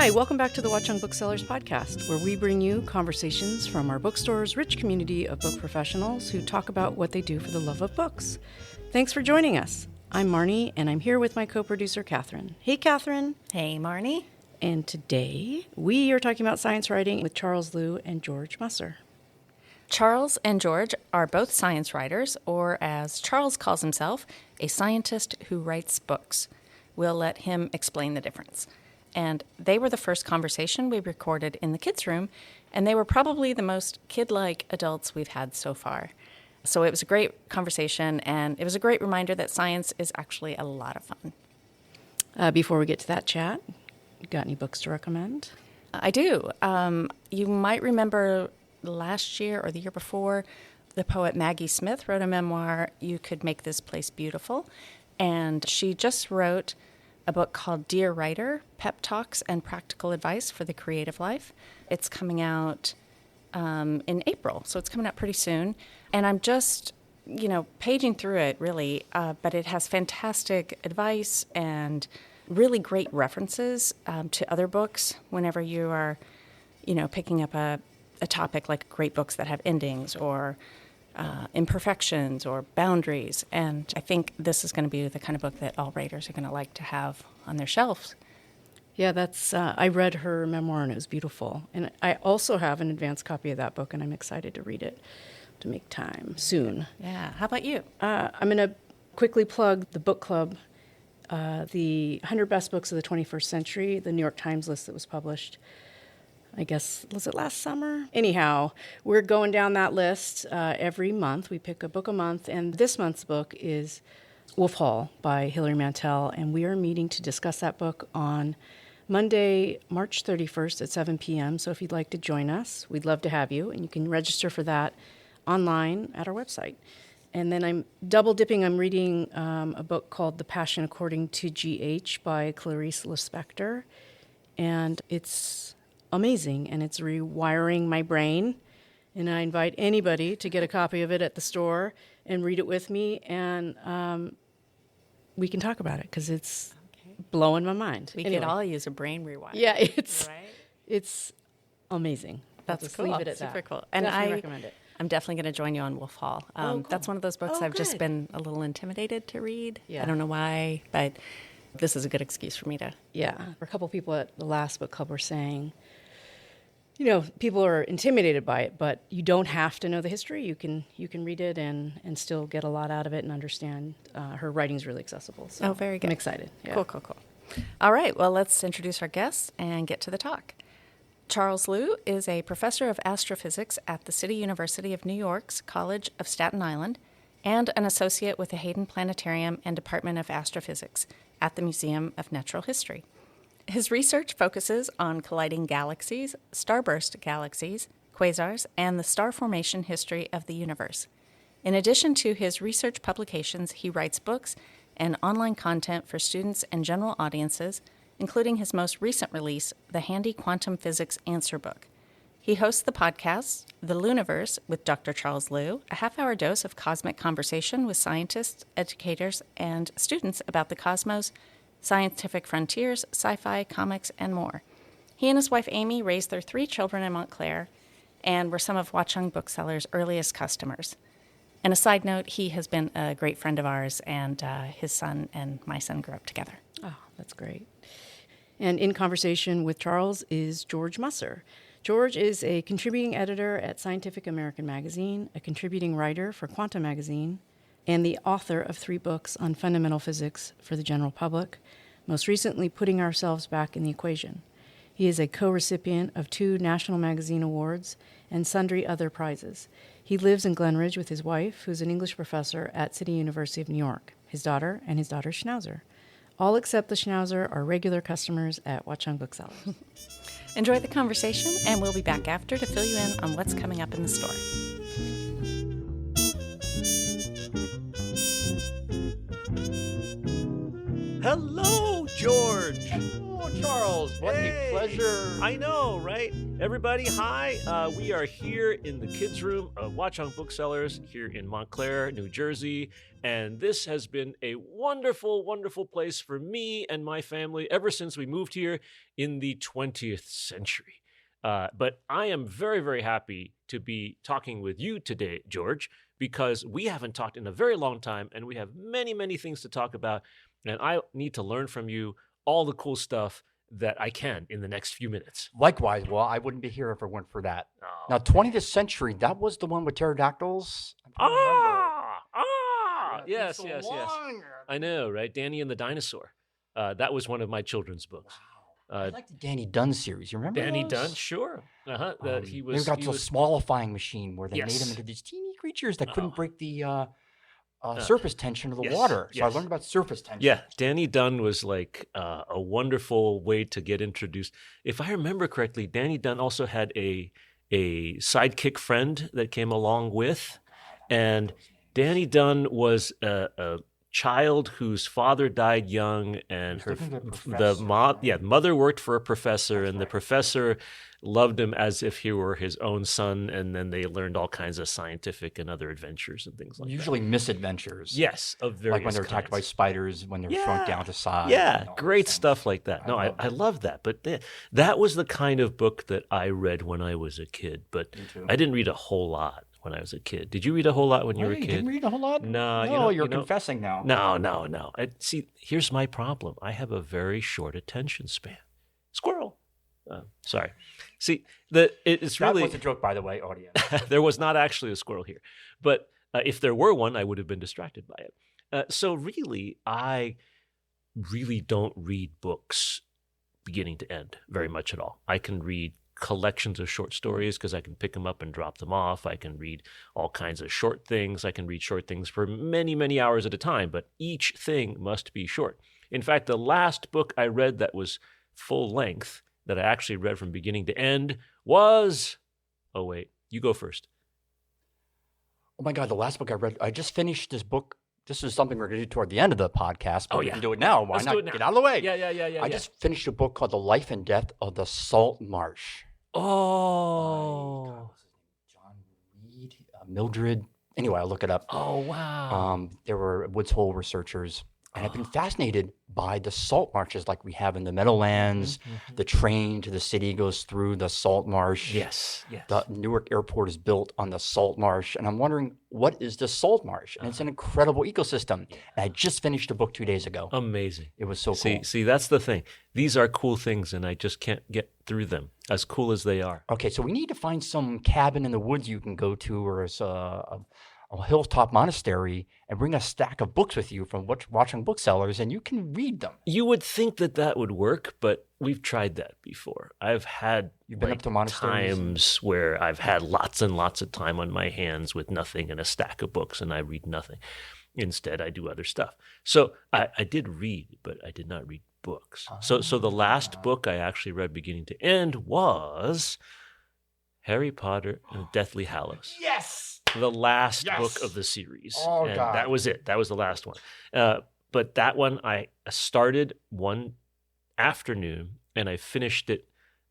Hi, welcome back to the Watchung Booksellers podcast, where we bring you conversations from our bookstore's rich community of book professionals who talk about what they do for the love of books. Thanks for joining us. I'm Marnie, and I'm here with my co-producer, Kathryn. Hey, Kathryn. Hey, Marnie. And today, we are talking about science writing with Charles Liu and George Musser. Charles and George are both science writers, or as Charles calls himself, a scientist who writes books. We'll let him explain the difference. And they were the first conversation we recorded in the kids' room, and they were probably the most kid-like adults we've had so far. So it was a great conversation, and it was a great reminder that science is actually a lot of fun. Before we get to that chat, you got any books to recommend? I do. You might remember last year or the year before, the poet Maggie Smith wrote a memoir, You Could Make This Place Beautiful, and she just wrote a book called Dear Writer, Pep Talks and Practical Advice for the Creative Life. It's coming out in April, so it's coming out pretty soon. And I'm just, paging through it, really, but it has fantastic advice and really great references to other books whenever you are, picking up a topic like great books that have endings or imperfections or boundaries. And I think this is going to be the kind of book that all writers are going to like to have on their shelves. Yeah, I read her memoir and it was beautiful. And I also have an advanced copy of that book and I'm excited to read it, to make time soon. Yeah. How about you? I'm going to quickly plug the book club, the 100 Best Books of the 21st Century, the New York Times list that was published, I guess, was it last summer? Anyhow, we're going down that list every month. We pick a book a month, and this month's book is Wolf Hall by Hilary Mantel, and we are meeting to discuss that book on Monday, March 31st at 7 p.m., so if you'd like to join us, we'd love to have you, and you can register for that online at our website. And then I'm double-dipping. I'm reading a book called The Passion According to G.H. by Clarice Lispector, and it's amazing, and it's rewiring my brain, and I invite anybody to get a copy of it at the store and read it with me, and we can talk about it, because it's blowing my mind. We could all use a brain rewind. Yeah, it's amazing. That's cool. Leave it at Super that. cool. And definitely I recommend it. I'm definitely going to join you on Wolf Hall. Cool. That's one of those books I've just Good. been a little intimidated to read. Yeah. I don't know why, but this is a good excuse for me to. Yeah. A couple people at the last book club were saying, people are intimidated by it, but you don't have to know the history. You can read it and still get a lot out of it and understand. Her writing's really accessible. So very good. I'm excited. Yeah. Cool. All right, well, let's introduce our guests and get to the talk. Charles Liu is a professor of astrophysics at the City University of New York's College of Staten Island and an associate with the Hayden Planetarium and Department of Astrophysics at the Museum of Natural History. His research focuses on colliding galaxies, starburst galaxies, quasars, and the star formation history of the universe. In addition to his research publications, he writes books and online content for students and general audiences, including his most recent release, the Handy Quantum Physics Answer Book. He hosts the podcast, The Luniverse, with Dr. Charles Liu, a half-hour dose of cosmic conversation with scientists, educators, and students about the cosmos, scientific frontiers, sci-fi, comics, and more. He and his wife Amy raised their 3 children in Montclair and were some of Watchung Booksellers' earliest customers. And a side note, he has been a great friend of ours, and his son and my son grew up together. Oh, that's great. And in conversation with Charles is George Musser. George is a contributing editor at Scientific American magazine, a contributing writer for Quantum magazine, and the author of 3 books on fundamental physics for the general public, most recently Putting Ourselves Back in the Equation. He is a co-recipient of 2 National Magazine Awards and sundry other prizes. He lives in Glen Ridge with his wife, who's an English professor at City University of New York, his daughter, and his daughter's Schnauzer. All except the Schnauzer are regular customers at Watchung Booksellers. Enjoy the conversation, and we'll be back after to fill you in on what's coming up in the store. Hello, George. Oh, Charles, what a pleasure. I know, right? Everybody, hi. We are here in the kids' room of Watchung Booksellers here in Montclair, New Jersey. And this has been a wonderful, wonderful place for me and my family ever since we moved here in the 20th century. But I am very, very happy to be talking with you today, George, because we haven't talked in a very long time and we have many, many things to talk about. And I need to learn from you all the cool stuff that I can in the next few minutes. Likewise, well, I wouldn't be here if it weren't for that. Oh. Now, 20th century, that was the one with pterodactyls? Yes. I know, right? Danny and the Dinosaur. That was one of my children's books. Wow. I like the Danny Dunn series. You remember Danny those? Dunn? Sure. He was. They got he to a was, smallifying machine where they Yes. made them into these teeny creatures that couldn't Oh. break the surface tension of the Yes, water. So I yes. learned about surface tension. Yeah, Danny Dunn was like a wonderful way to get introduced. If I remember correctly, Danny Dunn also had a sidekick friend that came along with, and Danny Dunn was a child whose father died young, and mother worked for a professor, and the professor loved him as if he were his own son, and then they learned all kinds of scientific and other adventures and things like Usually that. misadventures. Yes, of various Like when they're attacked by kinds. spiders, when they're shrunk down to size. Yeah, and all great those stuff things. like that. No, love I love that. But that was the kind of book that I read when I was a kid. But Me too. I didn't read a whole lot when I was a kid. Did you read a whole lot when you were a Wait, kid? didn't read a whole lot? No, No, you you're know- confessing now. No. See, here's my problem. I have a very short attention span. Squirrel. Sorry. See, it's That really was a joke, by the way, audience. there was not actually a squirrel here, but if there were one, I would have been distracted by it. So really, I really don't read books beginning to end very much at all. I can read collections of short stories because I can pick them up and drop them off. I can read all kinds of short things. I can read short things for many, many hours at a time, but each thing must be short. In fact, the last book I read that was full length, that I actually read from beginning to end was... Oh, wait. You go first. Oh my God, the last book I read, I just finished this book. This is something we're going to do toward the end of the podcast, but Oh, we yeah. can do it now. Why Let's not do it now. get out of the way? Yeah. I just finished a book called The Life and Death of the Salt Marsh. Oh. By, God, what's his name? John Reed, Mildred. Anyway, I'll look it up. Oh, wow. There were Woods Hole researchers, and I've been fascinated by the salt marshes like we have in the Meadowlands. Mhm. The train to the city goes through the salt marsh. Yes. The Newark Airport is built on the salt marsh, and I'm wondering, what is the salt marsh? And it's an incredible ecosystem. And I just finished a book 2 days ago. Amazing. It was so cool. See, that's the thing. These are cool things, and I just can't get through them, as cool as they are. Okay, so we need to find some cabin in the woods you can go to, or a hilltop monastery, and bring a stack of books with you from Watchung Booksellers, and you can read them. You would think that would work, but we've tried that before. I've had You've been up to monasteries? times where I've had lots and lots of time on my hands with nothing and a stack of books, and I read nothing. Instead, I do other stuff. So I did read, but I did not read books. So the last book I actually read beginning to end was Harry Potter and the Deathly Hallows. Yes! The last Yes! book of the series. Oh, and God. that was it. That was the last one. But that one I started one afternoon and I finished it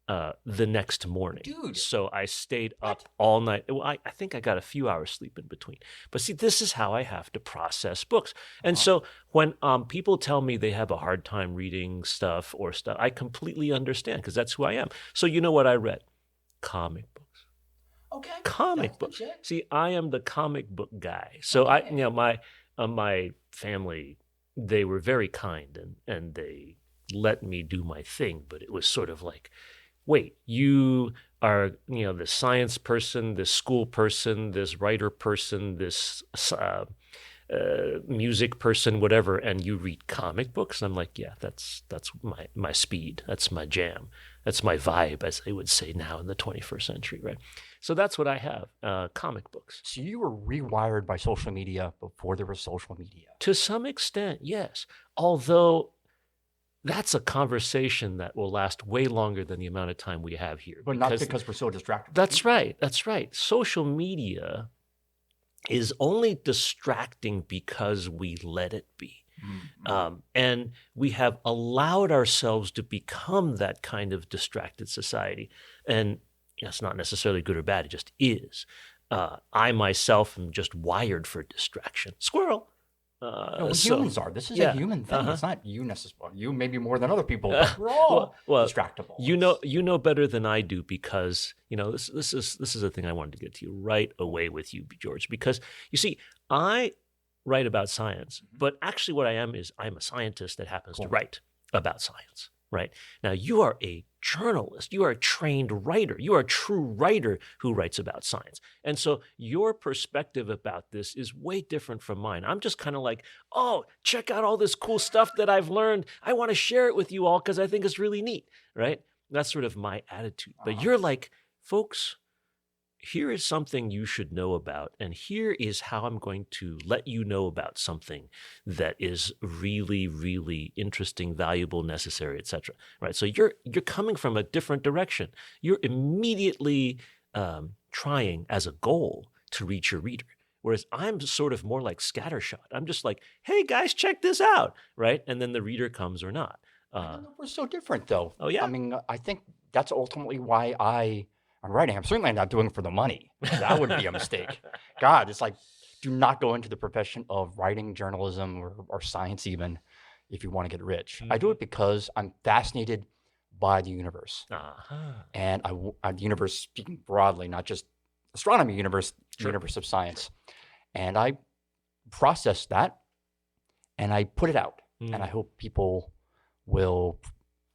the next morning. Dude. So I stayed up all night. Well, I think I got a few hours sleep in between. But see, this is how I have to process books. And so when people tell me they have a hard time reading stuff, I completely understand because that's who I am. So you know what I read? Comic books. Okay. Comic books. See, I am the comic book guy. So my family, they were very kind and they let me do my thing, but it was sort of like, wait, you are, this science person, this school person, this writer person, this music person, whatever, and you read comic books? And I'm like, yeah, that's my speed. That's my jam. That's my vibe, as they would say now in the 21st century, right? So that's what I have, comic books. So you were rewired by social media before there was social media. To some extent, yes. Although that's a conversation that will last way longer than the amount of time we have here. But not because we're so distracted. That's right. Social media is only distracting because we let it be. Mm-hmm. And we have allowed ourselves to become that kind of distracted society. And It's not necessarily good or bad. It just is. I myself am just wired for distraction. Squirrel. No, So- humans are. This is yeah, a human thing. uh-huh. It's not you necessarily. You maybe more than other people, but we're all distractible. You know better than I do, because this is a thing I wanted to get to you right away with you, George, because you see, I write about science, but actually what I am is I'm a scientist that happens to write about science. Right? Now, you are a journalist. You are a trained writer. You are a true writer who writes about science. And so your perspective about this is way different from mine. I'm just kind of like, oh, check out all this cool stuff that I've learned. I want to share it with you all because I think it's really neat, right? That's sort of my attitude. But you're like, folks, here is something you should know about, and here is how I'm going to let you know about something that is really, really interesting, valuable, necessary, etc. Right? So you're coming from a different direction. You're immediately trying as a goal to reach your reader, whereas I'm sort of more like scattershot. I'm just like, hey guys, check this out, right? And then the reader comes or not. I don't know if we're so different, though. Oh, yeah? I mean, I think that's ultimately why I'm writing. I'm certainly not doing it for the money. That would be a mistake. God, it's like, do not go into the profession of writing, journalism, or science even if you want to get rich. I do it because I'm fascinated by the universe. And the universe, speaking broadly, not just astronomy universe, the universe of science. And I process that and I put it out. And I hope people will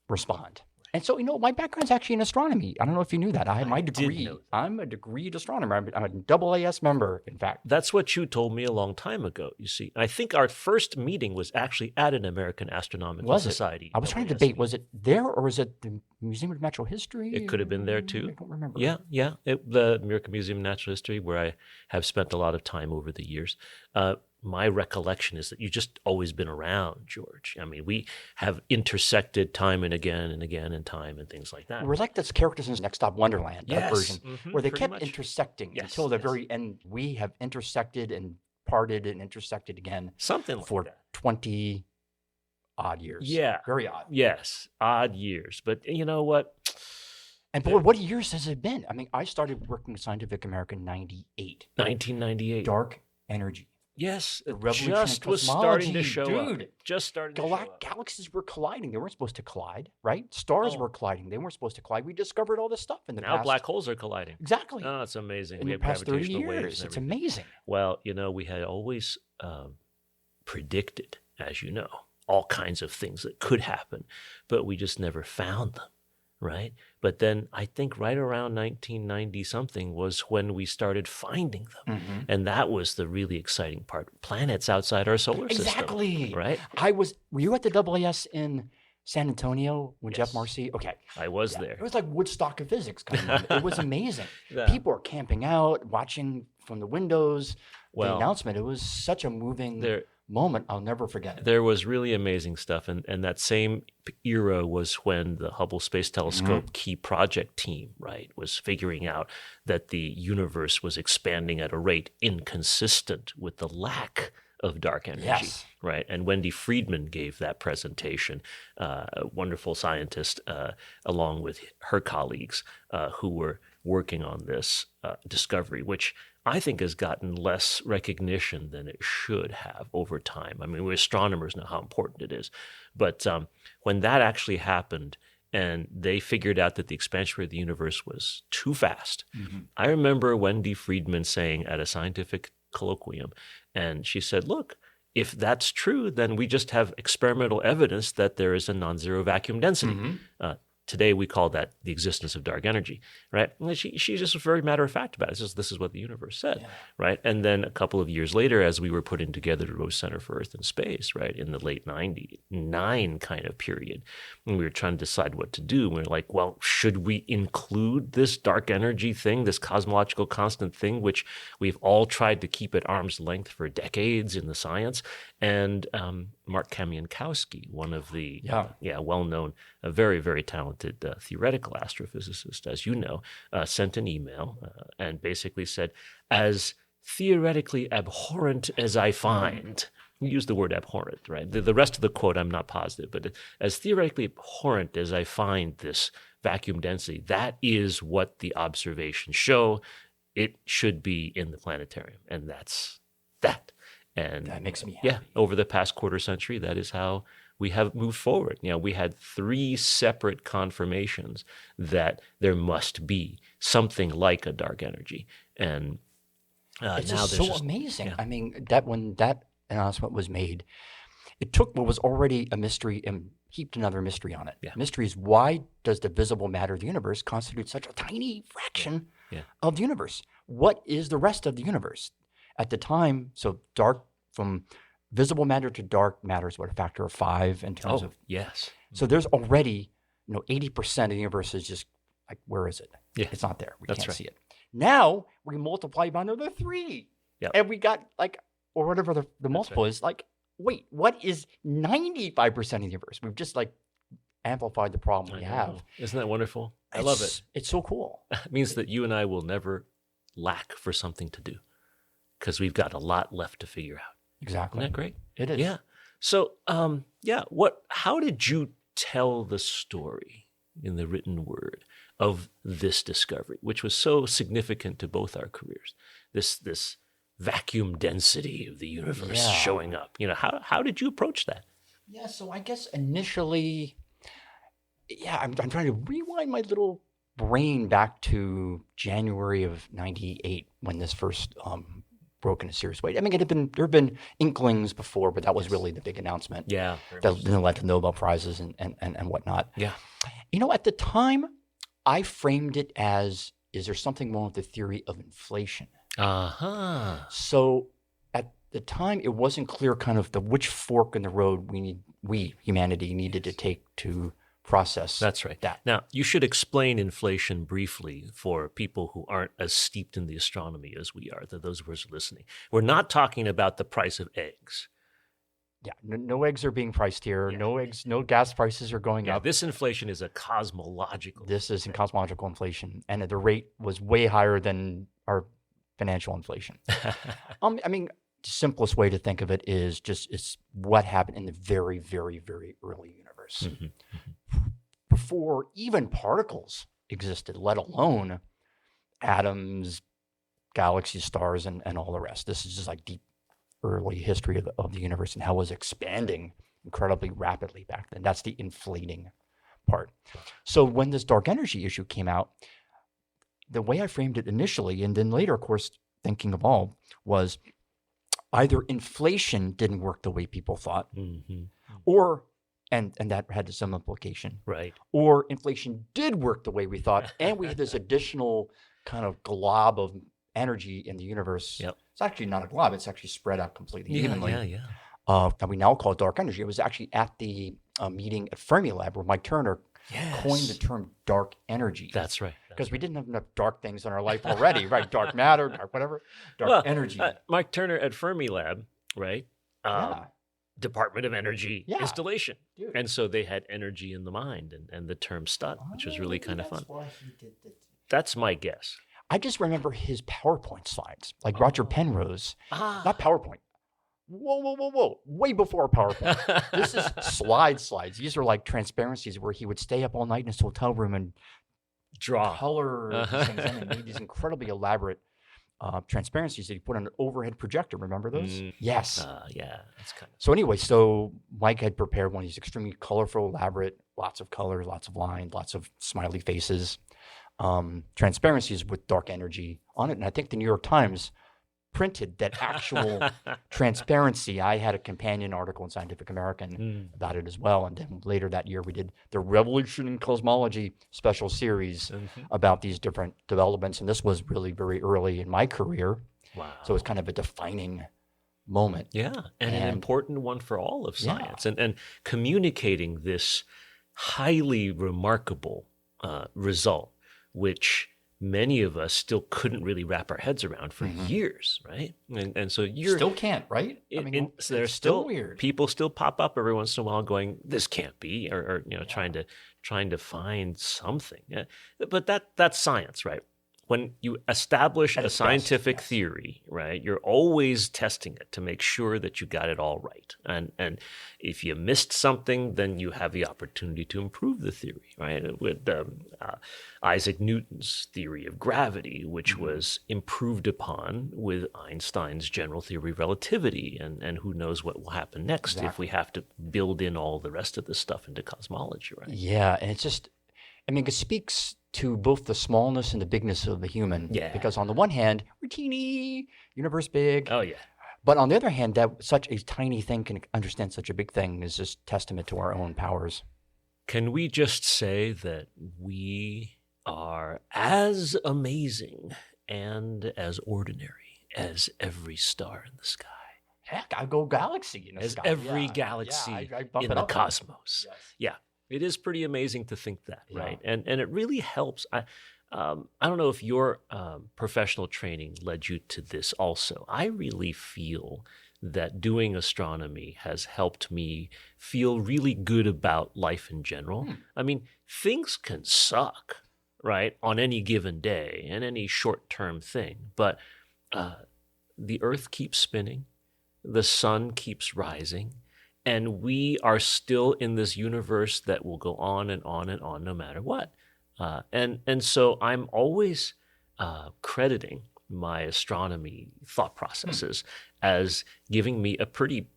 respond. And so, my background's actually in astronomy. I don't know if you knew that. I have my degree. I'm a degreed astronomer. I'm a AAS member, in fact. That's what you told me a long time ago, you see. I think our first meeting was actually at an American Astronomical Society. I was trying to debate, was it there or was it the Museum of Natural History? It could have been there too. I don't remember. Yeah. The American Museum of Natural History, where I have spent a lot of time over the years. My recollection is that you've just always been around, George. I mean, we have intersected time and again and time and things like that. We're like those characters in Next Stop Wonderland, that version, where they kept intersecting until the very end. We have intersected and parted and intersected again. Something like for that. 20 odd years. Yeah. Very odd. Yes, odd years. But you know what? And boy, what years has it been? I mean, I started working with Scientific American in 98. 1998. Dark energy. Yes, it revolution in just was starting to cosmology, show dude. up. Just starting to show up. Galaxies were colliding. They weren't supposed to collide, right? Stars were colliding. They weren't supposed to collide. We discovered all this stuff in the Now past. black holes are colliding. Exactly. Oh, it's amazing. In We the have past 30 gravitational waves years. and It's everything. amazing. Well, we had always predicted, as you know, all kinds of things that could happen, but we just never found them, right? But then I think right around 1990-something was when we started finding them. And that was the really exciting part. Planets outside our solar system. Exactly. Right? Were you at the AAS in San Antonio when Jeff Marcy? Okay. I was there. It was like Woodstock of physics coming in. It was amazing. Yeah. People were camping out, watching from the windows. Well, the announcement, it was such a moving moment. I'll never forget it. There was really amazing stuff. And that same era was when the Hubble Space Telescope key project team, right, was figuring out that the universe was expanding at a rate inconsistent with the lack of dark energy, Yes. right? And Wendy Friedman gave that presentation, a wonderful scientist, along with her colleagues who were working on this discovery, which I think has gotten less recognition than it should have over time. I mean, we astronomers know how important it is. But when that actually happened and they figured out that the expansion rate of the universe was too fast, I remember Wendy Friedman saying at a scientific colloquium, and she said, look, if that's true, then we just have experimental evidence that there is a non-zero vacuum density. Today, we call that the existence of dark energy, right? And she just was very matter of fact about it. This is what the universe said, right? And then a couple of years later, as we were putting together the Rose Center for Earth and Space, right, in the late 99 kind of period, and we were trying to decide what to do. We were like, well, should we include this dark energy thing, this cosmological constant thing, which we've all tried to keep at arm's length for decades in the science? And Mark Kamienkowski, one of the well-known, very, very talented theoretical astrophysicist, as you know, sent an email and basically said, as theoretically abhorrent as I find, he used the word abhorrent, right? The rest of the quote, I'm not positive, but as theoretically abhorrent as I find this vacuum density. That is what the observations show. It should be in the planetarium, and that's that. And That makes me happy. yeah, over the past quarter century, that is how we have moved forward. We had 3 separate confirmations that there must be something like a dark energy, and It's now just there's so just amazing. yeah. I mean, that when that announcement was made, it took what was already a mystery and heaped another mystery on it. Yeah. Mystery is, why does the visible matter of the universe constitute such a tiny fraction Yeah. of the universe? What is the rest of the universe? At the time, so dark, from visible matter to dark matter is what, a factor of 5 in terms of. Yes. So there's already, 80% of the universe is just like, where is it? Yeah. It's not there. We That's can't right. see it. Now we multiply by another 3. Yep. And we got or whatever the multiple is, wait, what is 95% of the universe? We've just amplified the problem we I know. have. Isn't that wonderful? I love it. It's so cool. It means that you and I will never lack for something to do because we've got a lot left to figure out. Exactly. Isn't that great? It is. Yeah. So, how did you tell the story in the written word of this discovery, which was so significant to both our careers? This vacuum density of the universe Yeah. showing up. How did you approach that? Yeah, so I guess initially, I'm trying to rewind my little brain back to January of '98 when this first broke in a serious way. I mean, there have been inklings before, but that was really the big announcement. Yeah. That then led to Nobel Prizes and whatnot. Yeah. At the time, I framed it as, is there something wrong with the theory of inflation? Uh-huh. So at the time, it wasn't clear kind of which fork in the road humanity needed to take to process. That's right. That. Now, you should explain inflation briefly for people who aren't as steeped in the astronomy as we are, those of us listening. We're not talking about the price of eggs. Yeah, no eggs are being priced here. Yeah. No eggs, no gas prices are going Yeah, up. this inflation is a cosmological. This is in cosmological inflation, and the rate was way higher than our financial inflation. I mean, the simplest way to think of it is it's what happened in the very, very, very early universe. Mhm. Before even particles existed, let alone atoms, galaxies, stars, and all the rest. This is just deep early history of the universe and how it was expanding incredibly rapidly back then. That's the inflating part. So when this dark energy issue came out, the way I framed it initially, and then later, of course, thinking evolved, was either inflation didn't work the way people thought, Mhm. or and that had some implication, Right. or inflation did work the way we thought, and we had this additional kind of glob of energy in the universe. Yep. It's actually not a glob; it's actually spread out completely evenly. Yeah. That we now call dark energy. It was actually at the meeting at Fermilab where Mike Turner coined the term dark energy. That's right. Because we didn't have enough dark things in our life already, right? Dark matter, dark whatever, dark energy. Mike Turner at Fermilab, right? Yeah. Department of Energy Yeah. installation. Dude. And so they had energy in the mind, and the term stuck, which was really kind of fun. That's why he did that. That's my guess. I just remember his PowerPoint slides, like Roger Penrose. Ah. Not PowerPoint. Whoa. Way before PowerPoint. This is slides. These are like transparencies where he would stay up all night in his hotel room and Draw. color these things in and made these incredibly elaborate transparencies that he put on an overhead projector. Remember those? Yes. Yeah, that's kind of. So anyway, so Mike had prepared one of these extremely colorful, elaborate, lots of colors, lots of lines, lots of smiley faces, transparencies with dark energy on it. And I think the New York Times printed that actual transparency. I had a companion article in Scientific American about it as well. And then later that year, we did the Revolution in Cosmology special series about these different developments. And this was really very early in my career. Wow. So it's kind of a defining moment. Yeah, and an important one for all of science, and communicating this highly remarkable result, which many of us still couldn't really wrap our heads around for years, right? And so you're Still can't, right? so there's it's still weird. People still pop up every once in a while going, this can't be, or trying to find something. Yeah. But that's science, right? when you establish At a its best, scientific yes. theory, right, you're always testing it to make sure that you got it all right. And if you missed something, then you have the opportunity to improve the theory, right? With Isaac Newton's theory of gravity, which was improved upon with Einstein's general theory of relativity, and who knows what will happen next if we have to build in all the rest of this stuff into cosmology, right? Yeah, and it's just, I mean, it speaks to both the smallness and the bigness of the human. Yeah. Because on the one hand, we're teeny, universe big. Oh, yeah. But on the other hand, that such a tiny thing can understand such a big thing is just testament to our own powers. Can we just say that we are as amazing and as ordinary as every star in the sky? Heck, I go galaxy in the As sky. every Yeah, galaxy I bump in it the up. cosmos. Yes. Yeah, it is pretty amazing to think that, Yeah. right? And it really helps. I don't know if your professional training led you to this also. I really feel that doing astronomy has helped me feel really good about life in general. I mean, things can suck, right, on any given day and any short-term thing, but the Earth keeps spinning, the sun keeps rising, and we are still in this universe that will go on and on and on no matter what. And so I'm always crediting my astronomy thought processes as giving me a pretty,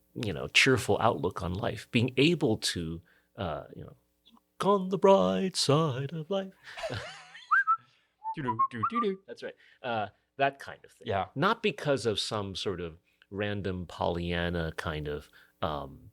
cheerful outlook on life, being able to, look on the bright side of life. Doo-doo. That's right. That kind of thing. Yeah. Not because of some sort of random Pollyanna kind of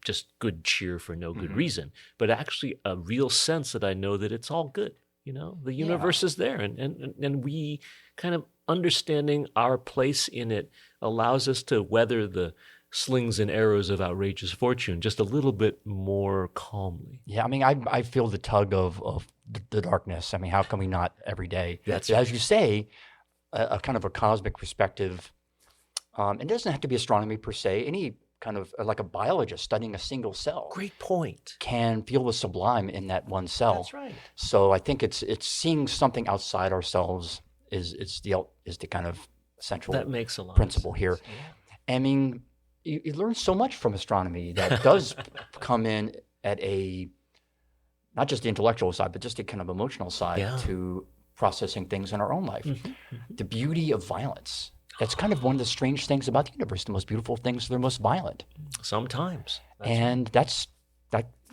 just good cheer for no good reason, but actually a real sense that I know that it's all good. The universe is there, and we kind of understanding our place in it allows us to weather the slings and arrows of outrageous fortune just a little bit more calmly. Yeah, I mean, I feel the tug of the darkness. I mean, how can we not every day? That's As you say, a kind of a cosmic perspective. It doesn't have to be astronomy per se. Any kind of like a biologist studying a single cell Great point. can feel the sublime in that one cell. That's right. So I think it's seeing something outside ourselves is the kind of central That makes a lot principle of here. sense. Yeah. I mean, you learn so much from astronomy that does come in at a not just the intellectual side, but just the kind of emotional side Yeah. to processing things in our own life. The beauty of violence. That's kind of one of the strange things about the universe. The most beautiful things are the most violent. Sometimes. And that's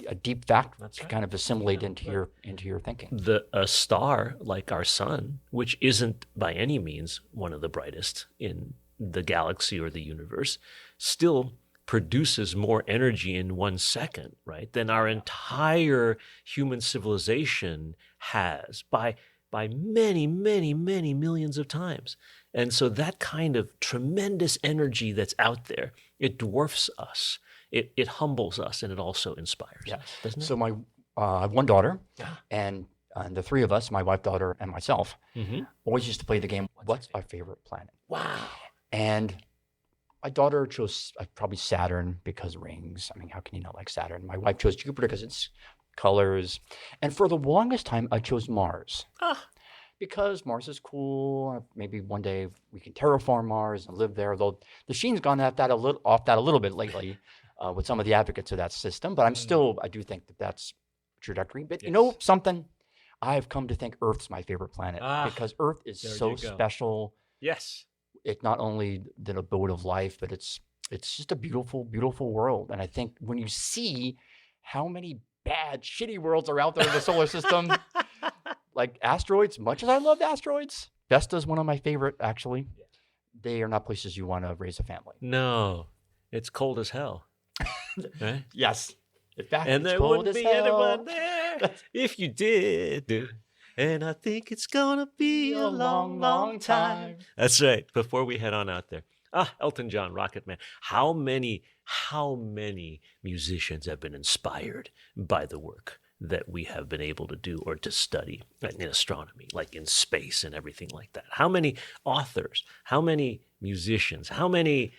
a deep fact That's to right. kind of assimilate into your thinking. A star like our sun, which isn't by any means one of the brightest in the galaxy or the universe, still produces more energy in 1 second, right, than our entire human civilization has by many, many, many millions of times. And so that kind of tremendous energy that's out there, it dwarfs us. It humbles us, and it also inspires us, doesn't it? So I have one daughter, and the three of us, my wife, daughter, and myself, always used to play the game, what's our favorite planet? Wow. And my daughter chose probably Saturn because rings. I mean, how can you not like Saturn? My wife chose Jupiter because it's colors. And for the longest time, I chose Mars. Because Mars is cool. Maybe one day we can terraform Mars and live there. Though the sheen's gone off that a little bit lately with some of the advocates of that system. But I do think that that's a trajectory. But you know something? I've come to think Earth's my favorite planet because Earth is so special. Yes. It's not only the abode of life, but it's just a beautiful, beautiful world. And I think when you see how many bad, shitty worlds are out there in the solar system, like asteroids, much as I love asteroids, Vesta's one of my favorite, actually. They are not places you want to raise a family. No, it's cold as hell. Right? Yes. In fact, And it's there cold wouldn't as be hell. anyone there if you did. And I think it's gonna be a long, long time. That's right. Before we head on out there. Elton John, Rocket Man. How many musicians have been inspired by the work that we have been able to do or to study in astronomy, like in space and everything like that? How many authors, how many musicians, how many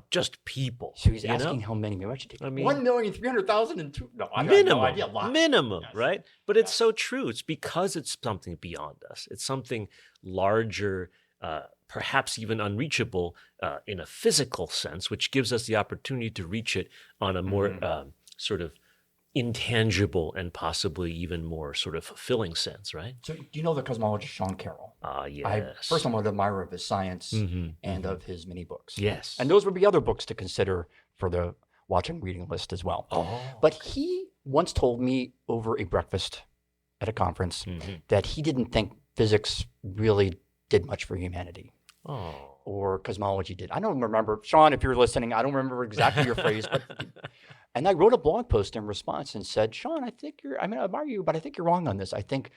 just people. So he's you asking know? how many maybe I should take. I mean- 1,300,002. No, I have Minimum, no idea. Lots. minimum, Yes. right? But it's Yes. so true. It's because it's something beyond us. It's something larger, perhaps even unreachable in a physical sense, which gives us the opportunity to reach it on a more sort of intangible and possibly even more sort of fulfilling sense, right? So do you know the cosmologist Sean Carroll? Yes. First, I'm an admirer of his science Mhm, and mhm. of his many books. Yes. And those would be other books to consider for the Watchung reading list as well. Oh. But he once told me over a breakfast at a conference Mhm. that he didn't think physics really did much for humanity, Oh. or cosmology did. I don't remember, Sean, if you're listening, I don't remember exactly your phrase, but and I wrote a blog post in response and said, Sean, I admire you, but I think you're wrong on this. I think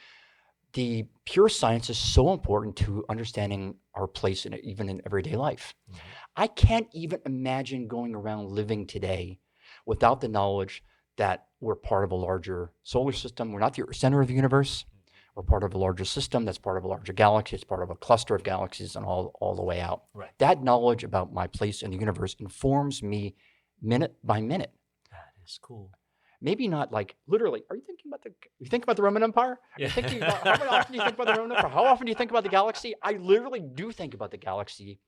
the pure science is so important to understanding our place in it, even in everyday life. Mhm. I can't even imagine going around living today without the knowledge that we're part of a larger solar system. We're not the center of the universe. We're part of a larger system that's part of a larger galaxy. It's part of a cluster of galaxies and all the way out. Right. That knowledge about my place in the universe informs me minute by minute. That is cool. Maybe not like literally. You think about the Roman Empire? Yeah. How often do you think about the Roman Empire? How often do you think about the galaxy? I literally do think about the galaxy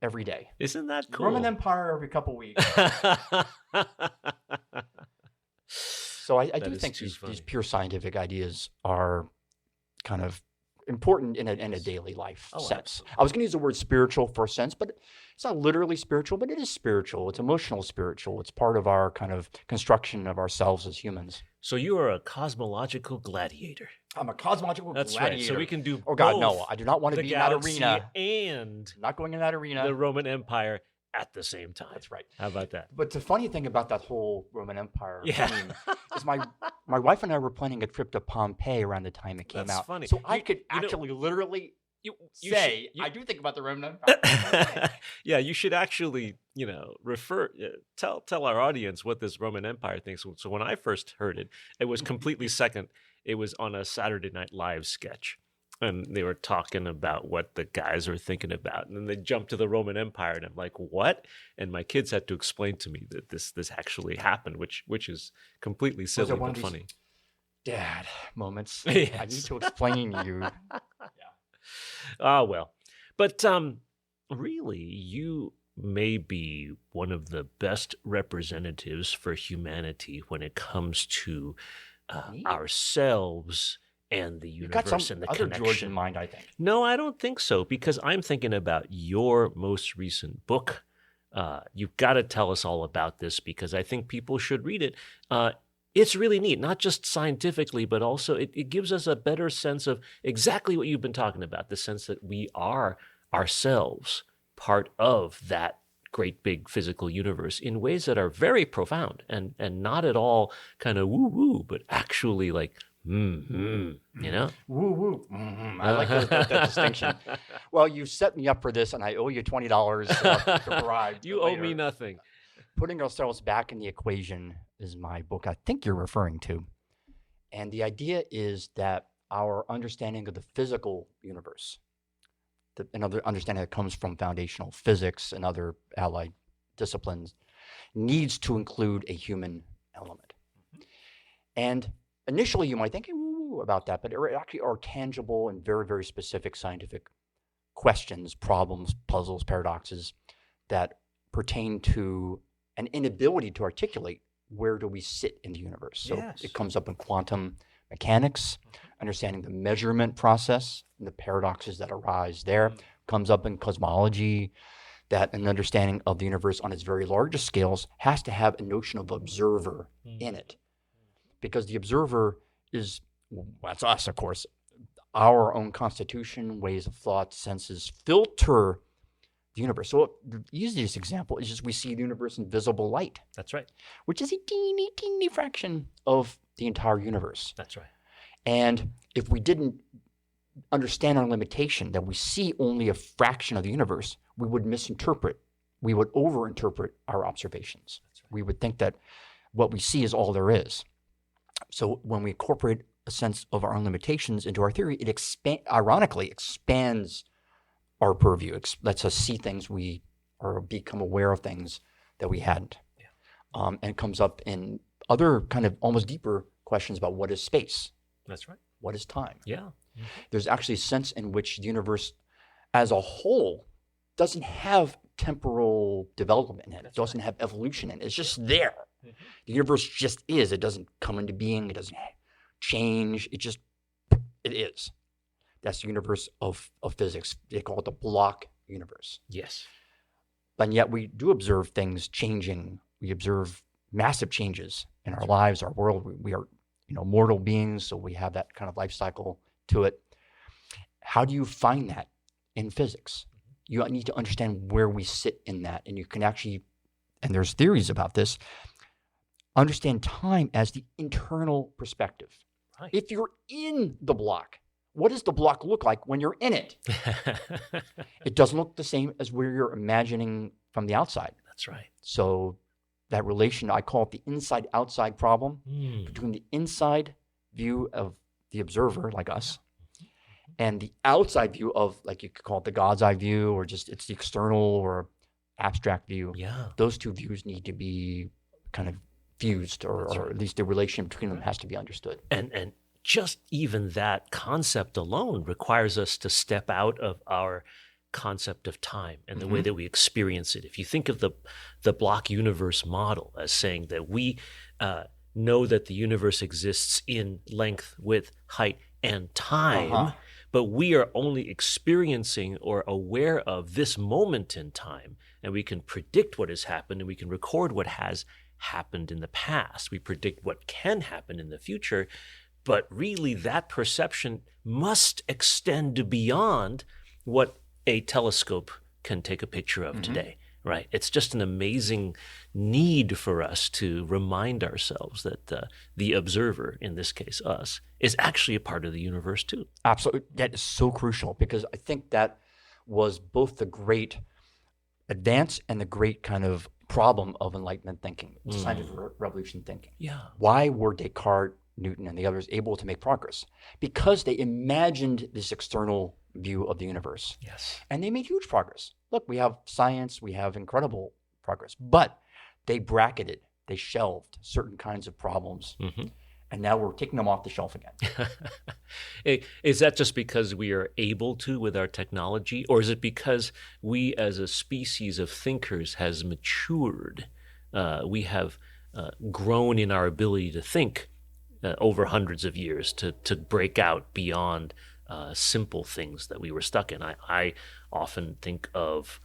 every day. Isn't that cool? Roman Empire every couple weeks. So I That do is think too these funny. pure scientific ideas are kind of important in a daily life Oh, sense. absolutely. I was going to use the word spiritual for a sense, but it's not literally spiritual, but it is spiritual. It's emotional spiritual. It's part of our kind of construction of ourselves as humans. So you are a cosmological gladiator. I'm a cosmological That's gladiator. right. So we can do Oh God, no! both I do not want to the be in that galaxy arena. and I'm not going in that arena. the Roman Empire at the same time. That's right. How about that? But the funny thing about that whole Roman Empire Yeah. theme is my wife and I were planning a trip to Pompeii around the time it came That's out. funny. So I You- could you know- actually literally You say, should- I do think about the Roman Empire. yeah, you should actually, tell our audience what this Roman Empire thinks. So when I first heard it, it was completely second. It was on a Saturday Night Live sketch, and they were talking about what the guys were thinking about, and then they jumped to the Roman Empire, and I'm like, what? And my kids had to explain to me that this actually happened, which is completely silly one but of these- funny. Dad moments. Yes. I need to explain to you. Ah, well. But really, you may be one of the best representatives for humanity when it comes to Me? ourselves and the You got universe some and the other connection. George in mind, I think. No, I don't think so, because I'm thinking about your most recent book. You've got to tell us all about this, because I think people should read it. It's really neat, not just scientifically, but also it gives us a better sense of exactly what you've been talking about, the sense that we are ourselves part of that great big physical universe in ways that are very profound and not at all kind of woo-woo, but actually like, you know? Woo woo. I like that distinction. Well, you set me up for this, and I owe you $20 to bribe. You owe me nothing. Putting ourselves back in the equation is my book I think you're referring to. And the idea is that our understanding of the physical universe, another understanding that comes from foundational physics and other allied disciplines, needs to include a human element. And initially you might think ooh, about that, but there actually are tangible and very, very specific scientific questions, problems, puzzles, paradoxes that pertain to an inability to articulate where do we sit in the universe. So Yes. it comes up in quantum mechanics, understanding the measurement process and the paradoxes that arise there. Comes up in cosmology, that an understanding of the universe on its very largest scales has to have a notion of observer in it. Because the observer is, that's us, of course, our own constitution, ways of thought, senses filter the universe. So the easiest example is just we see the universe in visible light, That's right. which is a teeny, teeny fraction of the entire universe. That's right. And if we didn't understand our limitation, that we see only a fraction of the universe, we would misinterpret, we would overinterpret our observations. That's right. We would think that what we see is all there is. So when we incorporate a sense of our own limitations into our theory, it ironically expands our purview. Lets us see things we or become aware of things that we hadn't. And it comes up in other kind of almost deeper questions about what is space? That's right. What is time? Yeah. There's actually a sense in which the universe as a whole doesn't have temporal development in it. It doesn't have evolution in it. It's just there. The universe just is. It doesn't come into being. It doesn't change. It is. That's the universe of physics. They call it the block universe. Yes. And yet we do observe things changing. We observe massive changes in our lives, our world. We are, mortal beings, so we have that kind of life cycle to it. How do you find that in physics? You need to understand where we sit in that, and you can actually, and there's theories about this, understand time as the internal perspective. Right. If you're in the block, what does the block look like when you're in it? It doesn't look the same as where you're imagining from the outside. That's right. So that relation, I call it the inside-outside problem, between the inside view of the observer, like us, and the outside view of, like you could call it the God's eye view, or just it's the external or abstract view. Yeah. Those two views need to be kind of fused, or at least the relation between them has to be understood. And just even that concept alone requires us to step out of our concept of time and the way that we experience it. If you think of the block universe model as saying that we know that the universe exists in length, width, height, and time, but we are only experiencing or aware of this moment in time, and we can predict what has happened, and we can record what has happened in the past. We predict what can happen in the future, but really that perception must extend beyond what a telescope can take a picture of today, right? It's just an amazing need for us to remind ourselves that the observer, in this case us, is actually a part of the universe too. Absolutely. That is so crucial, because I think that was both the great advance and the great kind of problem of Enlightenment thinking, scientific revolution thinking. Yeah. Why were Descartes, Newton, and the others able to make progress? Because they imagined this external view of the universe. Yes. And they made huge progress. Look, we have science, we have incredible progress, but they bracketed, they shelved certain kinds of problems, and now we're taking them off the shelf again. Is that just because we are able to with our technology, or is it because we as a species of thinkers has matured? We have grown in our ability to think over hundreds of years to break out beyond simple things that we were stuck in. I often think of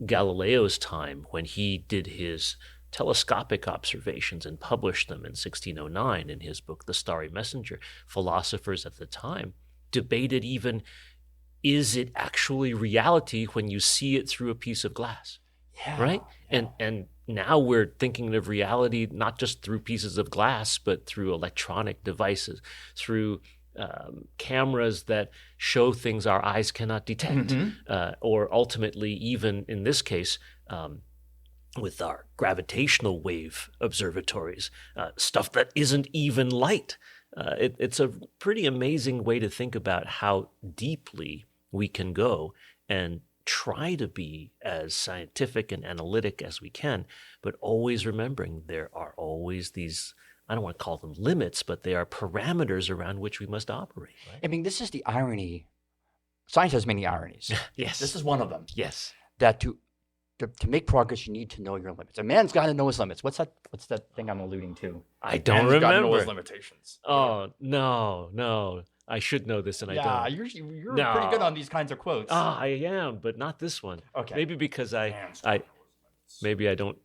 Galileo's time when he did his telescopic observations and published them in 1609 in his book, The Starry Messenger. Philosophers at the time debated even, is it actually reality when you see it through a piece of glass? Yeah, right? yeah. And now we're thinking of reality not just through pieces of glass, but through electronic devices, through cameras that show things our eyes cannot detect, or ultimately, even in this case, with our gravitational wave observatories, stuff that isn't even light. It's a pretty amazing way to think about how deeply we can go and try to be as scientific and analytic as we can, but always remembering there are always these, I don't want to call them limits, but they are parameters around which we must operate. Right? I mean, this is the irony. Science has many ironies. Yes. This is one of them. Yes. That to make progress, you need to know your limits. A man's got to know his limits. What's that thing I'm alluding to? I don't Man's gotta know remember. his limitations. Oh, no. I should know this, and I don't. Yeah, you're No. pretty good on these kinds of quotes. I am, but not this one. Okay. Maybe because maybe I don't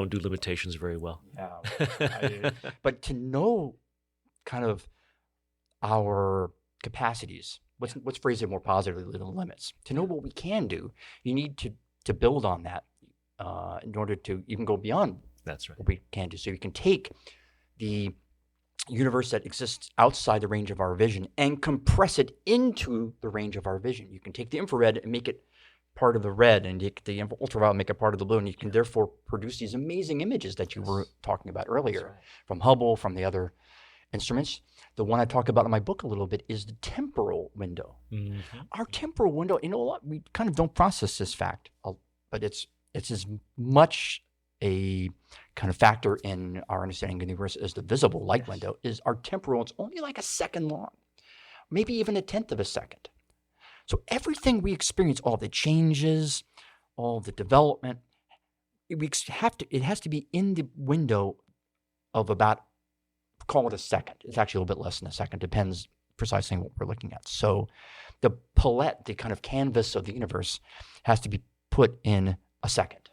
do limitations very well. Yeah. But to know kind of our capacities, let's phrase it more positively than limits. To know what we can do, you need to build on that in order to even go beyond That's right. what we can do. So you can take the universe that exists outside the range of our vision and compress it into the range of our vision. You can take the infrared and make it part of the red, and take the ultraviolet and make it part of the blue, and you can therefore produce these amazing images that you were talking about earlier, from Hubble, from the other instruments. The one I talk about in my book a little bit is the temporal window. Our temporal window, a lot, we kind of don't process this fact, but it's it's as much a kind of factor in our understanding of the universe as the visible light window is our temporal. It's only like a second long, maybe even a tenth of a second. So everything we experience, all the changes, all the development, it has to be in the window of about, call it a second. It's actually a little bit less than a second. Depends precisely on what we're looking at. So the palette, the kind of canvas of the universe, has to be put in a second.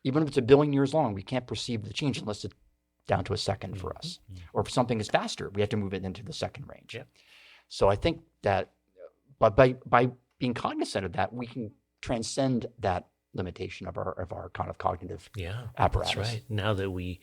Even if it's 1 billion years long, we can't perceive the change unless it's down to a second for us. Or if something is faster, we have to move it into the second range. Yeah. So I think that by being cognizant of that, we can transcend that limitation of our kind of cognitive apparatus. That's right. Now that we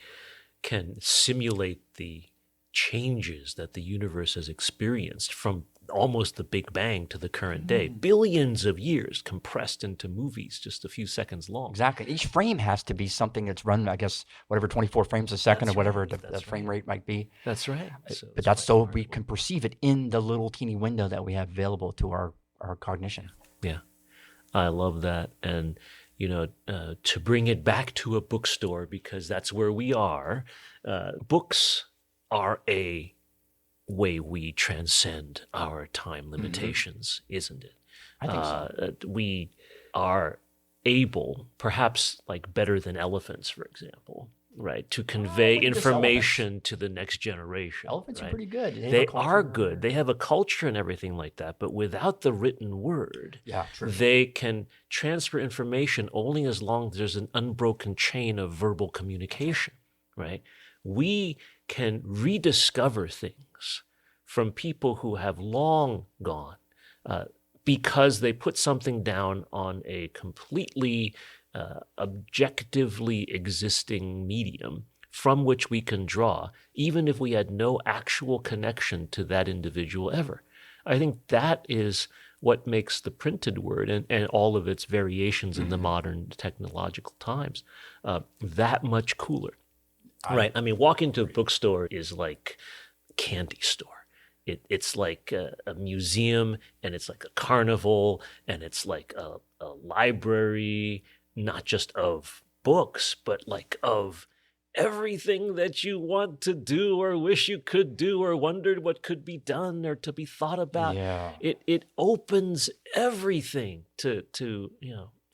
can simulate the changes that the universe has experienced from almost the Big Bang to the current day, billions of years compressed into movies just a few seconds long. Exactly. Each frame has to be something that's run, I guess, whatever, 24 frames a second or whatever the frame rate might be. That's right. But that's so we can perceive it in the little teeny window that we have available to our cognition. Yeah. I love that. And, to bring it back to a bookstore, because that's where we are, books are a way we transcend our time limitations, isn't it? I think so. We are able, perhaps like better than elephants, for example, right, to convey information to the next generation. Elephants right? are pretty good. They are good. They have a culture and everything like that, but without the written word, true. they can transfer information only as long as there's an unbroken chain of verbal communication, right? We can rediscover things from people who have long gone because they put something down on a completely objectively existing medium from which we can draw, even if we had no actual connection to that individual ever. I think that is what makes the printed word and all of its variations in the modern technological times that much cooler. Right. I mean, walk into a bookstore is like a candy store. It's like a museum, and it's like a carnival, and it's like a library, not just of books, but like of everything that you want to do or wish you could do or wondered what could be done or to be thought about. Yeah. It opens everything to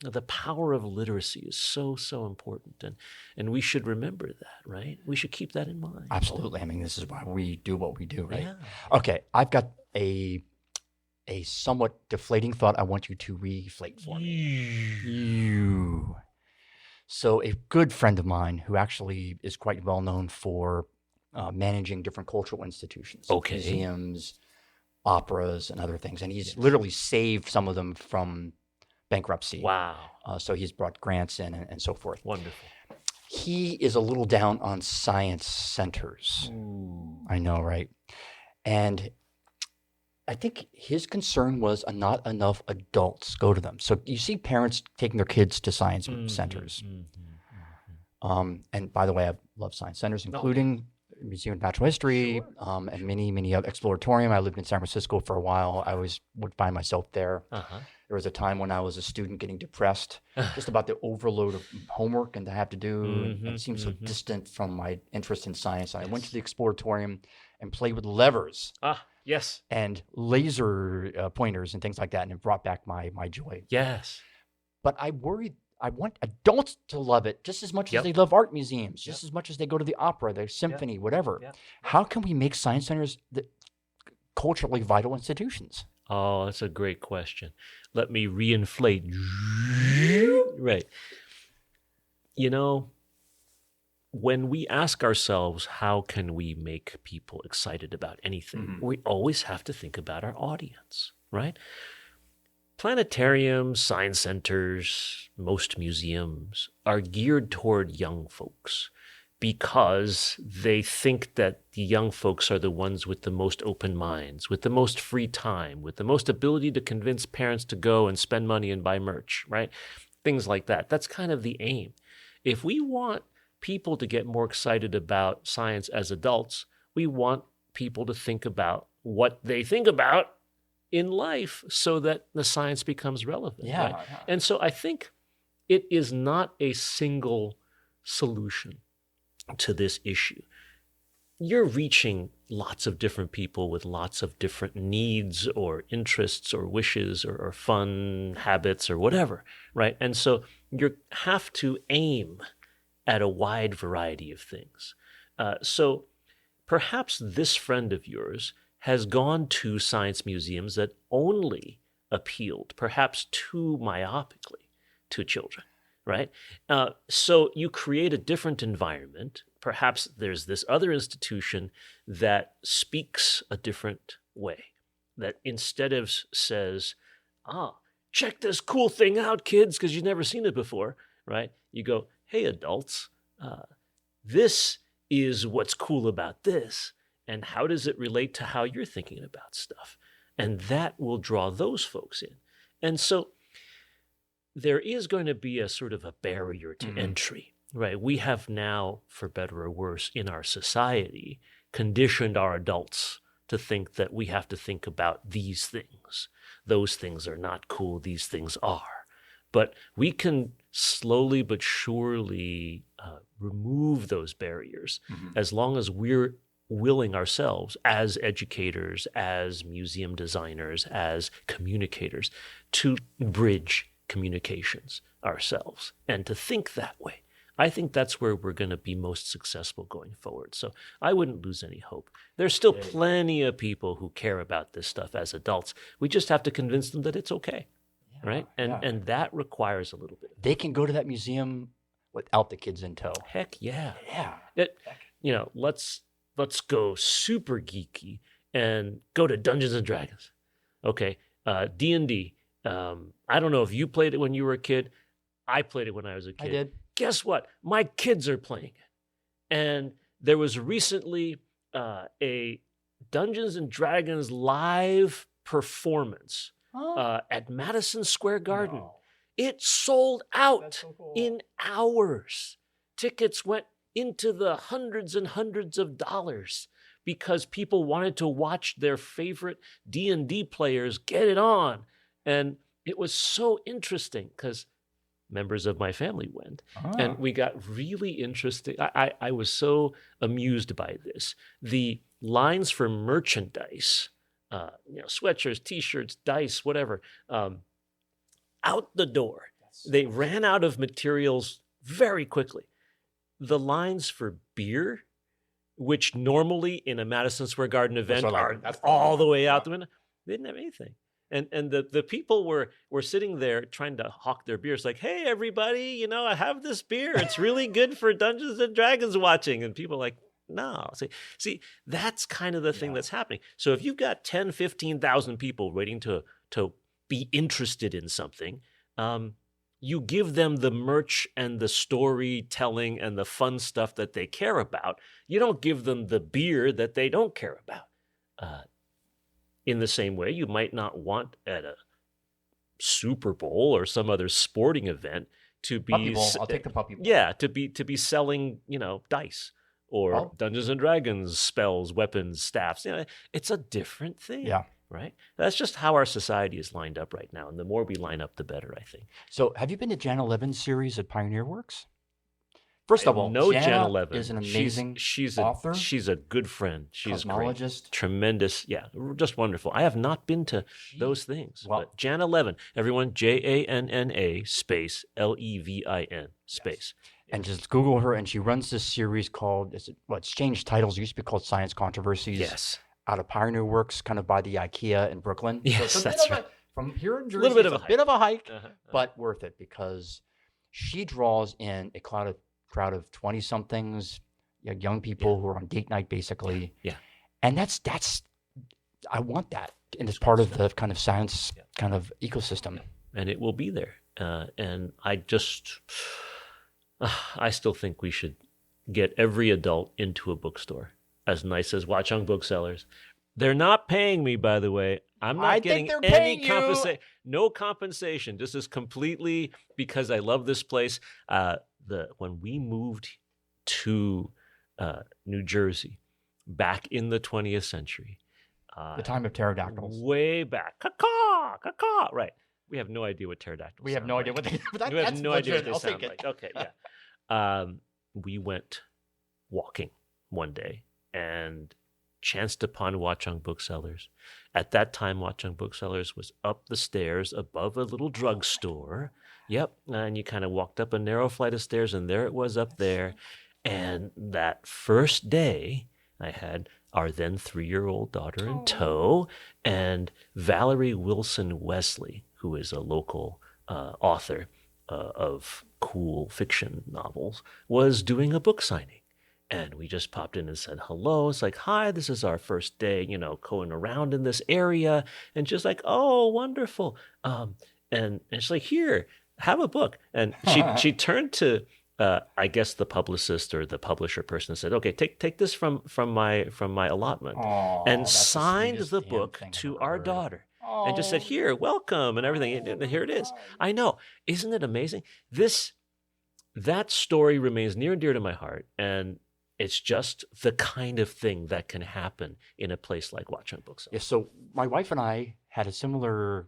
the power of literacy is so, so important. And we should remember that, right? We should keep that in mind. Absolutely. I mean, this is why we do what we do, right? Yeah. Okay, I've got a somewhat deflating thought I want you to reflate for me. So a good friend of mine who actually is quite well known for managing different cultural institutions, Okay. museums, operas, and other things. And he's literally saved some of them from bankruptcy. Wow. So he's brought grants in and so forth. Wonderful. He is a little down on science centers. I know, right? And I think his concern was not enough adults go to them. So you see parents taking their kids to science centers. And by the way, I love science centers, including Museum of Natural History and many other exploratorium. I lived in San Francisco for a while. I always would find myself there. There was a time when I was a student getting depressed just about the overload of homework and to have to do. And it seemed so distant from my interest in science. I went to the exploratorium and played with levers. Yes. And laser pointers and things like that, and it brought back my joy. Yes. But I want adults to love it just as much as they love art museums, just as much as they go to the opera, the symphony, whatever. How can we make science centers culturally vital institutions? Oh, that's a great question. Let me reinflate. Right. When we ask ourselves, how can we make people excited about anything, we always have to think about our audience, right? Planetariums, science centers, most museums are geared toward young folks because they think that the young folks are the ones with the most open minds, with the most free time, with the most ability to convince parents to go and spend money and buy merch, right? Things like that. That's kind of the aim. If we want people to get more excited about science as adults, we want people to think about what they think about in life so that the science becomes relevant. Right? And so I think it is not a single solution to this issue. You're reaching lots of different people with lots of different needs or interests or wishes or fun habits or whatever, right? And so you have to aim at a wide variety of things. So perhaps this friend of yours has gone to science museums that only appealed, perhaps too myopically, to children, right? So you create a different environment. Perhaps there's this other institution that speaks a different way, that instead of says, check this cool thing out, kids, because you've never seen it before, right? You go, hey, adults, this is what's cool about this, and how does it relate to how you're thinking about stuff? And that will draw those folks in. And so there is going to be a sort of a barrier to entry, right? We have now, for better or worse, in our society, conditioned our adults to think that we have to think about these things. Those things are not cool, these things are. But we can slowly but surely remove those barriers as long as we're willing ourselves as educators, as museum designers, as communicators, to bridge communications ourselves and to think that way. I think that's where we're going to be most successful going forward. So I wouldn't lose any hope. There's still plenty of people who care about this stuff as adults. We just have to convince them that it's okay, right? And that requires a little bit. They can go to that museum without the kids in tow. Heck yeah. Yeah. Let's go super geeky and go to Dungeons and Dragons. Okay, D&D. I don't know if you played it when you were a kid. I played it when I was a kid. I did. Guess what? My kids are playing it. And there was recently a Dungeons and Dragons live performance at Madison Square Garden. No. It sold out That's so cool. in hours. Tickets went into the hundreds and hundreds of dollars because people wanted to watch their favorite D&D players get it on. And it was so interesting because members of my family went. And we got really interesting. I was so amused by this. The lines for merchandise, sweatshirts, T-shirts, dice, whatever, out the door. They ran out of materials very quickly. The lines for beer, which normally in a Madison Square Garden event are all the way out the window, they didn't have anything. And the people were sitting there trying to hawk their beers like, hey, everybody, I have this beer. It's really good for Dungeons and Dragons watching. And people are like, no. See, that's kind of the thing that's happening. So if you've got 10, 15,000 people waiting to be interested in something, you give them the merch and the storytelling and the fun stuff that they care about. You don't give them the beer that they don't care about. In the same way, you might not want at a Super Bowl or some other sporting event to be Puppy Bowl. I'll take the Puppy Bowl. Yeah, to be selling, dice or Dungeons and Dragons spells, weapons, staffs. It's a different thing. Yeah. Right? That's just how our society is lined up right now. And the more we line up, the better, I think. So have you been to Jana Levin's series at Pioneer Works? First of all, no, Jana Jana Levin is an amazing author. She's a good friend. She's great. Cosmologist. Tremendous. Yeah, just wonderful. I have not been to those things. But Jana Levin, everyone, JANNA space LEVIN space. And just Google her, and she runs this series called, it's changed titles. It used to be called Science Controversies. Yes. Out of Pioneer Works, kind of by the IKEA in Brooklyn. Yes, so that's right. From here in Jersey, a little bit of a bit of a hike, Uh-huh. but worth it because she draws in a crowd of 20-somethings, young people who are on date night, basically. Yeah. And that's I want that, and it's part of the kind of science kind of ecosystem. And it will be there. And I still think we should get every adult into a bookstore, as nice as Watchung Booksellers. They're not paying me, by the way. I'm not getting any compensation. No compensation. This is completely because I love this place. When we moved to New Jersey back in the 20th century, The time of pterodactyls. way back, caw, right? We have no idea what pterodactyls We have sound no like. idea what they. But We have that's no idea what legit. they I'll sound take it. like. Okay, yeah. We went walking one day and chanced upon Watchung Booksellers. At that time, Watchung Booksellers was up the stairs above a little drugstore. Yep, and you kind of walked up a narrow flight of stairs, and there it was up there. And that first day, I had our then 3-year-old daughter in tow, and Valerie Wilson Wesley, who is a local author of cool fiction novels, was doing a book signing. And we just popped in and said hello. It's like, hi, this is our first day, going around in this area. And she's like, oh, wonderful. And she's like, here, have a book. And she turned to, I guess, the publicist or the publisher person and said, okay, take this from my allotment. Aw, And that's the signed sweetest the damn book thing I've to ever our heard. daughter. And just said, here, welcome, and everything. And here it is. I know. Isn't it amazing? That story remains near and dear to my heart. And it's just the kind of thing that can happen in a place like Watchung Booksellers. Yeah, so my wife and I had a similar,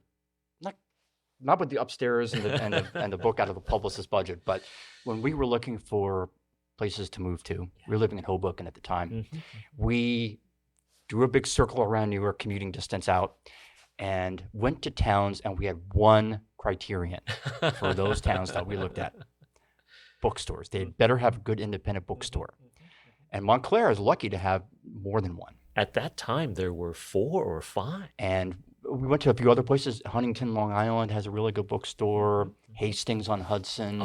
not with the upstairs and the book out of the publicist's budget, but when we were looking for places to move to, we were living in Hoboken at the time. Mm-hmm. We drew a big circle around New York, commuting distance out, and went to towns, and we had one criterion for those towns that we looked at: bookstores. They better have a good independent bookstore. And Montclair is lucky to have more than one. At that time, there were 4 or 5. And we went to a few other places. Huntington, Long Island has a really good bookstore. Hastings on Hudson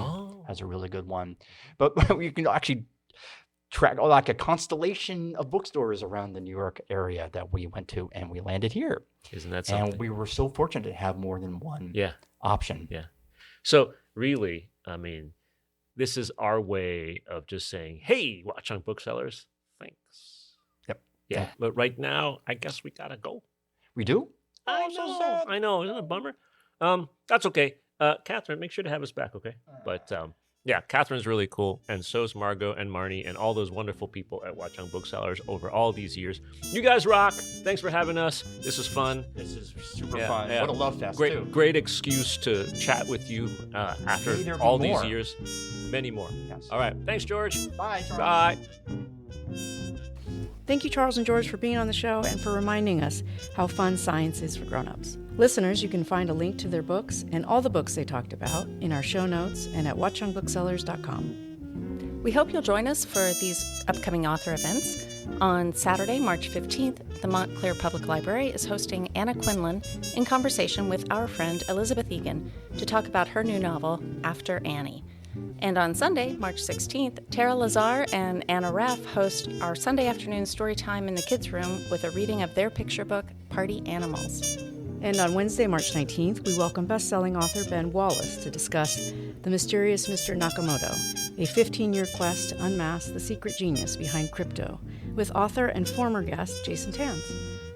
has a really good one. But you can actually track like a constellation of bookstores around the New York area that we went to, and we landed here. Isn't that something? And we were so fortunate to have more than one option. Yeah. So really, I mean, this is our way of just saying, hey, Watchung Booksellers, thanks. Yep. Yeah. But right now, I guess we got to go. We do? I I'm so know. sad. I know. Isn't it a bummer? That's okay. Kathryn, make sure to have us back, okay? But yeah, Kathryn's really cool, and so's Margot and Marnie and all those wonderful people at Watchung Booksellers over all these years. You guys rock. Thanks for having us. This is fun. This is super Yeah, fun. yeah. What a love fest, too. Great excuse to chat with you after May there be all more. these years. Many more. Yes. All right. Thanks, George. Bye, Charles. Bye. Thank you, Charles and George, for being on the show and for reminding us how fun science is for grown-ups. Listeners, you can find a link to their books and all the books they talked about in our show notes and at watchungbooksellers.com. We hope you'll join us for these upcoming author events. On Saturday, March 15th, the Montclair Public Library is hosting Anna Quinlan in conversation with our friend Elizabeth Egan to talk about her new novel, After Annie. And on Sunday, March 16th, Tara Lazar and Anna Raff host our Sunday afternoon story time in the kids' room with a reading of their picture book, Party Animals. And on Wednesday, March 19th, we welcome best-selling author Ben Wallace to discuss The Mysterious Mr. Nakamoto, a 15-year quest to unmask the secret genius behind crypto, with author and former guest Jason Tanz.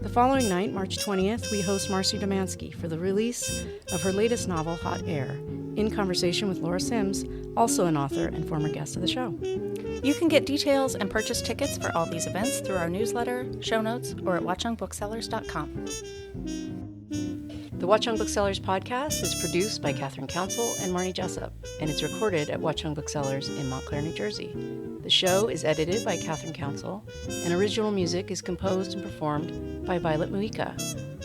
The following night, March 20th, we host Marcy Domansky for the release of her latest novel, Hot Air, in conversation with Laura Sims, also an author and former guest of the show. You can get details and purchase tickets for all these events through our newsletter, show notes, or at watchungbooksellers.com. The Watchung Booksellers podcast is produced by Kathryn Counsell and Marnie Jessup, and it's recorded at Watchung Booksellers in Montclair, New Jersey. The show is edited by Kathryn Counsell, and original music is composed and performed by Violet Mujica.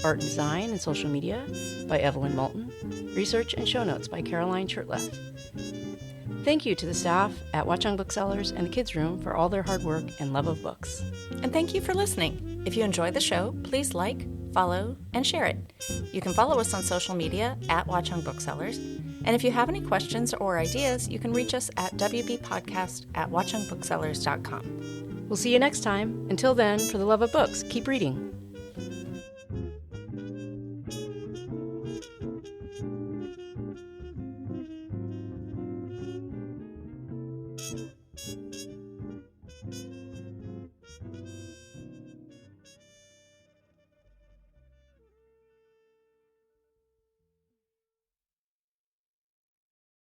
Art and design and social media by Evelyn Moulton. Research and show notes by Caroline Shurtleff. Thank you to the staff at Watchung Booksellers and the Kids Room for all their hard work and love of books. And thank you for listening. If you enjoy the show, please like, follow, and share it. You can follow us on social media at Watchung Booksellers. And if you have any questions or ideas, you can reach us at wbpodcast@watchungbooksellers.com. We'll see you next time. Until then, for the love of books, keep reading.